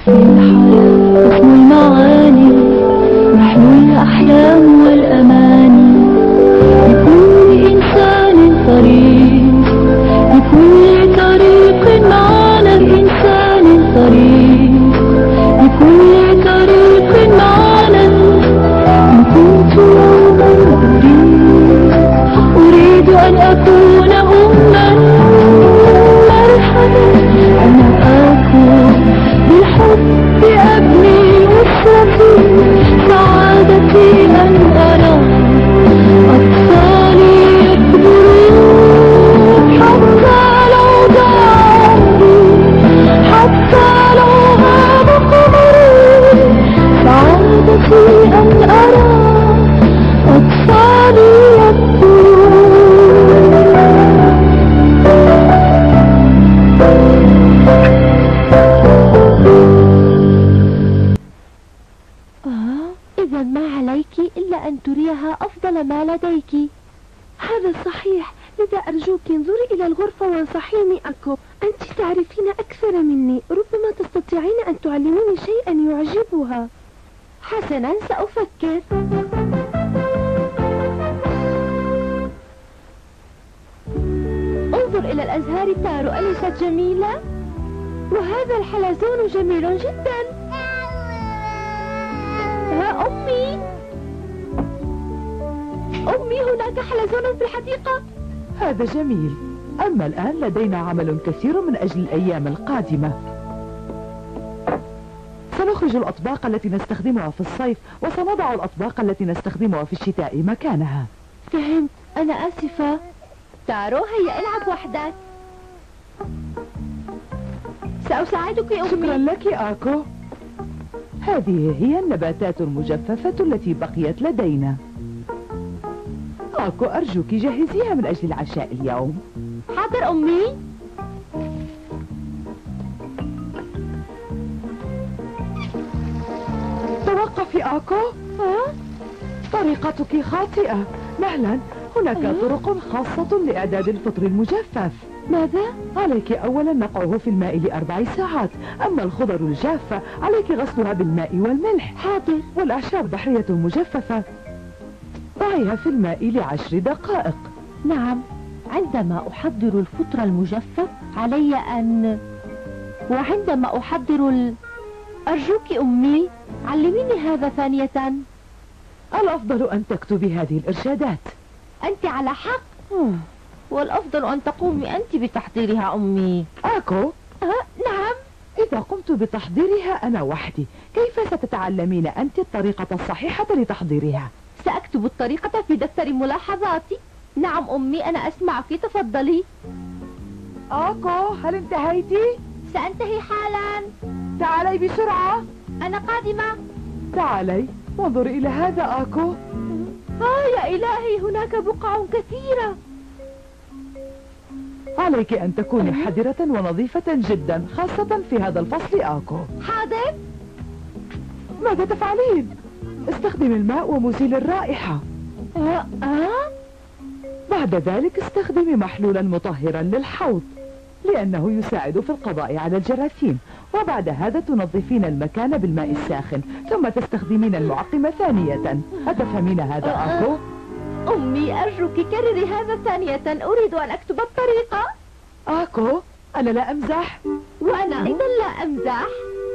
الحياة اسم المعاني، نحن الأحلام والأماني، لكل إنسان طريق، لكل طريق معنا الإنسان طريق، لكل طريق معنا. إن كنت يوما أريد أن أكون أما، مرحبا أنا أكون بالحب أبني أسرتي، سعادتي أن أرى أطفالي يكبرون، حتى لو ضاع عمري، حتى لو غاب قمري، سعادتي أن أرى أطفالي يكبرون. إذا ما عليك إلا أن تريها أفضل ما لديك. هذا صحيح، لذا أرجوك انظري إلى الغرفة وانصحيني أكو. أنت تعرفين أكثر مني، ربما تستطيعين أن تعلميني شيئا يعجبها. حسنا، سأفكر. انظر إلى الأزهار تارو، أليست جميلة؟ وهذا الحلزون جميل جدا. ها أمي، أمي هناك حلزون في الحديقة. هذا جميل، أما الآن لدينا عمل كثير من أجل الأيام القادمة. سنخرج الأطباق التي نستخدمها في الصيف، وسنضع الأطباق التي نستخدمها في الشتاء مكانها. فهمت، أنا آسفة. تارو، هيا العب وحدك. سأساعدك يا أمي. شكرا لك آكو. هذه هي النباتات المجففة التي بقيت لدينا. آكو، أرجوك جهزيها من أجل العشاء اليوم. حاضر أمي. توقفي آكو. طريقتك خاطئة. مهلا، هناك طرق خاصة لإعداد الفطر المجفف. ماذا؟ عليك أولا نقعه في الماء ل4 ساعات، أما الخضر الجافة عليك غسلها بالماء والملح. حاضر. والأعشاب البحرية المجففة ضعيها في الماء ل10 دقائق. نعم، عندما أحضر الفطر المجفف علي أن... وعندما أحضر أرجوك أمي، علميني هذا ثانية. الأفضل أن تكتبي هذه الإرشادات. أنت على حق. والأفضل أن تقومي أنت بتحضيرها أمي. آكو؟ نعم. إذا قمت بتحضيرها أنا وحدي، كيف ستتعلمين أنت الطريقة الصحيحة لتحضيرها؟ سأكتب الطريقة في دفتر ملاحظاتي. نعم أمي، أنا أسمعك، تفضلي. آكو، هل انتهيتي؟ سأنتهي حالا. تعالي بسرعة. أنا قادمة. تعالي وانظري إلى هذا آكو. يا إلهي، هناك بقع كثيرة. عليك أن تكوني حذرة ونظيفة جدا، خاصة في هذا الفصل آكو. حاضر. ماذا تفعلين؟ استخدمي الماء ومزيل الرائحة. بعد ذلك استخدمي محلولا مطهرا للحوض، لأنه يساعد في القضاء على الجراثيم. وبعد هذا تنظفين المكان بالماء الساخن، ثم تستخدمين المعقم ثانية. أتفهمين هذا آكو؟ أمي، أرجوك كرري هذا ثانية، أريد أن أكتب الطريقة. آكو، أنا لا أمزح. وأنا أيضا لا أمزح.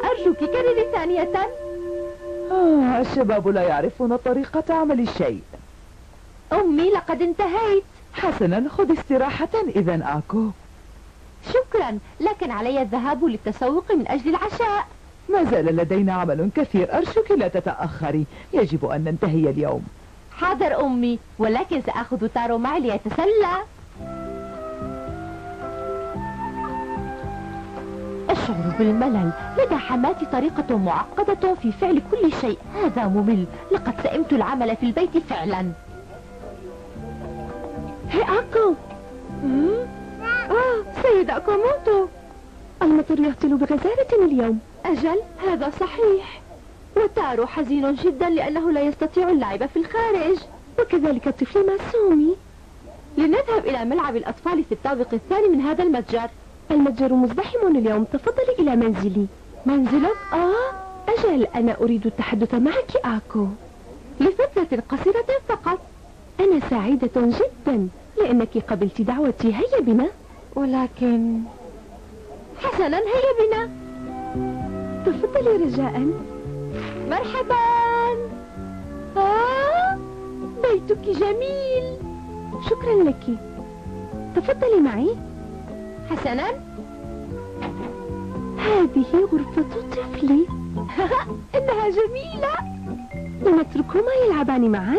أرجوك كرري ثانية. الشباب لا يعرفون طريقة عمل الشيء. أمي، لقد انتهيت. حسنا، خذ استراحة إذا آكو. شكرا، لكن علي الذهاب للتسوق من أجل العشاء. ما زال لدينا عمل كثير، أرجوك لا تتأخري، يجب أن ننتهي اليوم. حاضر أمي، ولكن سأخذ تارو معي ليتسلى. أشعر بالملل، لدى حماتي طريقة معقدة في فعل كل شيء. هذا ممل، لقد سئمت العمل في البيت فعلا. هي أكو. سيد أكوموتو، المطر يهطل بغزارة اليوم. أجل، هذا صحيح. وتارو حزين جدا لأنه لا يستطيع اللعب في الخارج، وكذلك الطفل ماسومي. لنذهب إلى ملعب الأطفال في الطابق الثاني من هذا المتجر. المتجر مزدحم اليوم، تفضلي إلى منزلي. منزلك؟ أجل، أنا أريد التحدث معك آكو لفترة قصيرة فقط. أنا سعيدة جدا لأنك قبلت دعوتي. هيا بنا. ولكن حسنا، هيا بنا. تفضلي رجاء. مرحبا. بيتك جميل. شكرا لك. تفضلي معي. حسنا. هذه غرفة طفلي. إنها جميلة. لنتركهما يلعبان معا.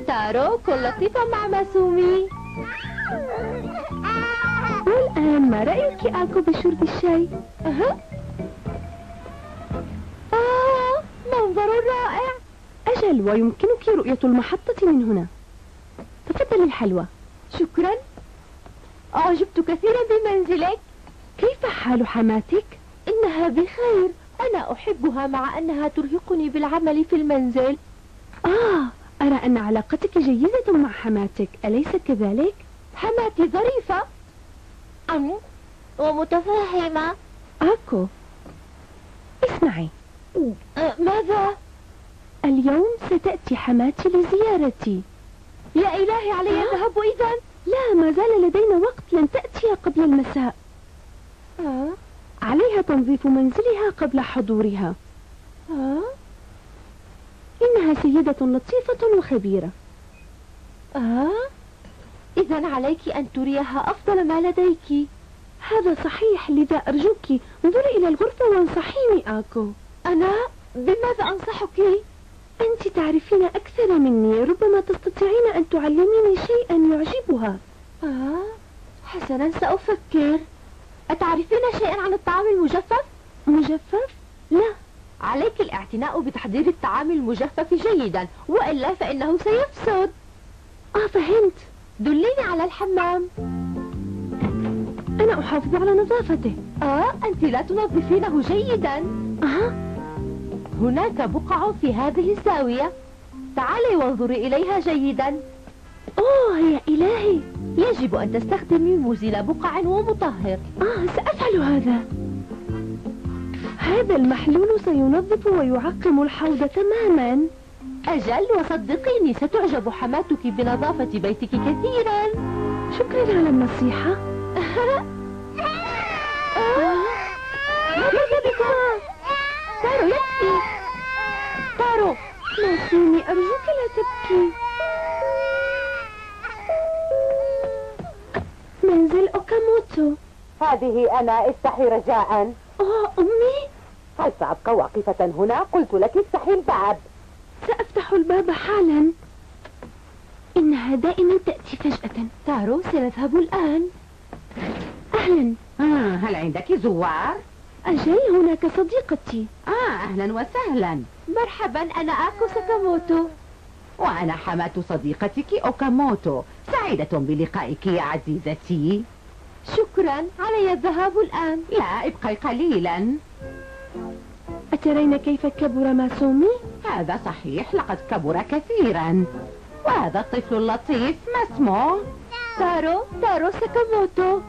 تارو، كن لطيفة مع مسومي. والآن ما رأيك آكو بشرب الشاي؟ منظر رائع. أجل، ويمكنك رؤية المحطة من هنا. تفضلي الحلوى. شكرا. أعجبت كثيرا بمنزلك. كيف حال حماتك؟ إنها بخير. أنا أحبها مع أنها ترهقني بالعمل في المنزل. أرى أن علاقتك جيدة مع حماتك، أليس كذلك؟ حماتي ظريفة ومتفهمة. آكو، اسمعي. ماذا؟ اليوم ستأتي حماتي لزيارتي. يا إلهي، علي الذهاب إذن؟ لا، ما زال لدينا وقت، لن تأتي قبل المساء. عليها تنظيف منزلها قبل حضورها. إنها سيدة لطيفة وخبيرة. إذن عليك أن تريها أفضل ما لديك. هذا صحيح، لذا أرجوك انظري إلى الغرفة وانصحيني آكو. أنا؟ بماذا أنصحك؟ أنت تعرفين أكثر مني، ربما تستطيعين أن تعلميني شيئا يعجبها. حسنا، سأفكر. أتعرفين شيئا عن الطعام المجفف؟ مجفف؟ لا. عليك الاعتناء بتحضير الطعام المجفف جيدا، وإلا فإنه سيفسد. فهمت. دليني على الحمام. أنا أحافظ على نظافته. أنت لا تنظفينه جيدا. هناك بقع في هذه الزاوية. تعالي وانظري إليها جيدا. يا إلهي، يجب أن تستخدمي مزيل بقع ومطهر. سأفعل هذا. هذا المحلول سينظف ويعقم الحوض تماما. أجل، وصدقيني ستعجب حماتك بنظافة بيتك كثيرا. شكرا على النصيحة. ماذا بكم؟ تارو، يكفي. تارو، ناسيني، أرجوك لا تبكي. منزل أوكاموتو. هذه أنا، افتحي رجاء. أمي. هل سأبقى واقفة هنا؟ قلت لك افتحي الباب. سأفتح الباب حالا. إنها دائما تأتي فجأة. تارو، سنذهب الآن. أهلا. هل عندك زوار؟ أجل، هناك صديقتي. أهلا وسهلا. مرحبا، أنا آكو ساكاموتو. وأنا حماة صديقتك أوكاموتو. سعيدة بلقائك يا عزيزتي. شكرا، علي الذهاب الآن. لا، ابقي قليلا. أترين كيف كبر ماسومي؟ هذا صحيح، لقد كبر كثيرا. وهذا الطفل اللطيف ما اسمه؟ تارو ساكاموتو.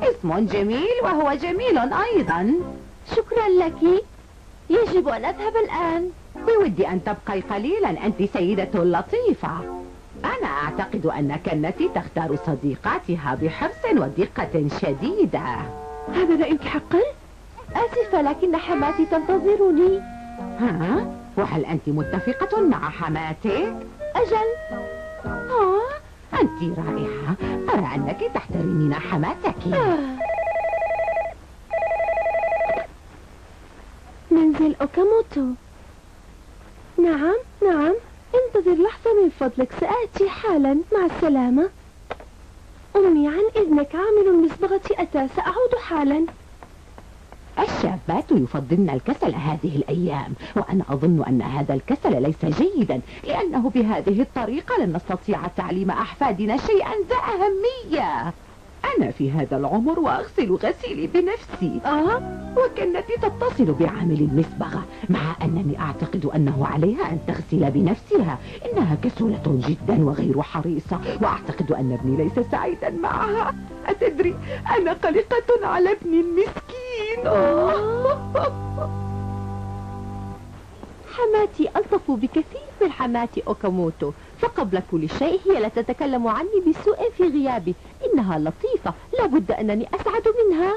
اسم جميل، وهو جميل أيضا. شكرا لك. يجب أن أذهب الآن. بودي أن تبقي قليلا، أنت سيدة لطيفة. أنا أعتقد أن كنتي تختار صديقاتها بحرص ودقة شديدة. هذا رأيك حقا؟ آسفة، لكن حماتي تنتظرني. وهل أنت متفقة مع حماتك؟ أجل. أنت رائعة. أرى أنك تحترمين حماتك. منزل أوكاموتو. نعم، انتظر لحظة من فضلك، سآتي حالا. مع السلامة. أمي، عن إذنك، عامل المصبغة أتى، سأعود حالا. الشابات يفضلن الكسل هذه الأيام، وأنا أظن أن هذا الكسل ليس جيدا، لأنه بهذه الطريقة لن نستطيع تعليم أحفادنا شيئا ذا أهمية. أنا في هذا العمر وأغسل غسيلي بنفسي. وكنتي تتصل بعامل المصبغة، مع أنني أعتقد أنه عليها أن تغسل بنفسها. إنها كسولة جدا وغير حريصة، وأعتقد أن ابني ليس سعيدا معها. أتدري، أنا قلقة على ابني المسكين. حماتي ألطف بكثير من حماتي أوكاموتو، فقبل كل شيء هي لا تتكلم عني بسوء في غيابي. إنها لطيفة، لابد أنني أسعد منها.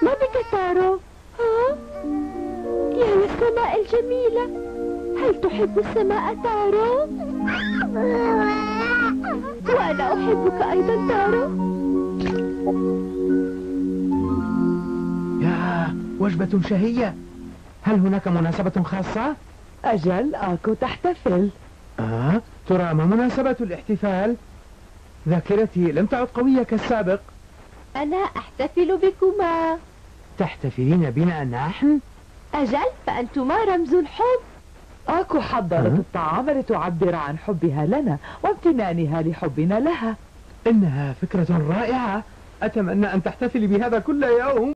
ما بك تارو؟ ها؟ يا للسماء الجميلة، هل تحب السماء تارو؟ وأنا أحبك أيضا تارو. يا وجبة شهية، هل هناك مناسبة خاصة؟ أجل آكو تحتفل. ترى ما مناسبة الاحتفال؟ ذاكرتي لم تعد قوية كالسابق. أنا أحتفل بكما. تحتفلين بنا نحن؟ أجل، فأنتما رمز الحب. آكو حضرت الطعام لتعبر عن حبها لنا وامتنانها لحبنا لها. إنها فكرة رائعة، أتمنى أن تحتفلي بهذا كل يوم.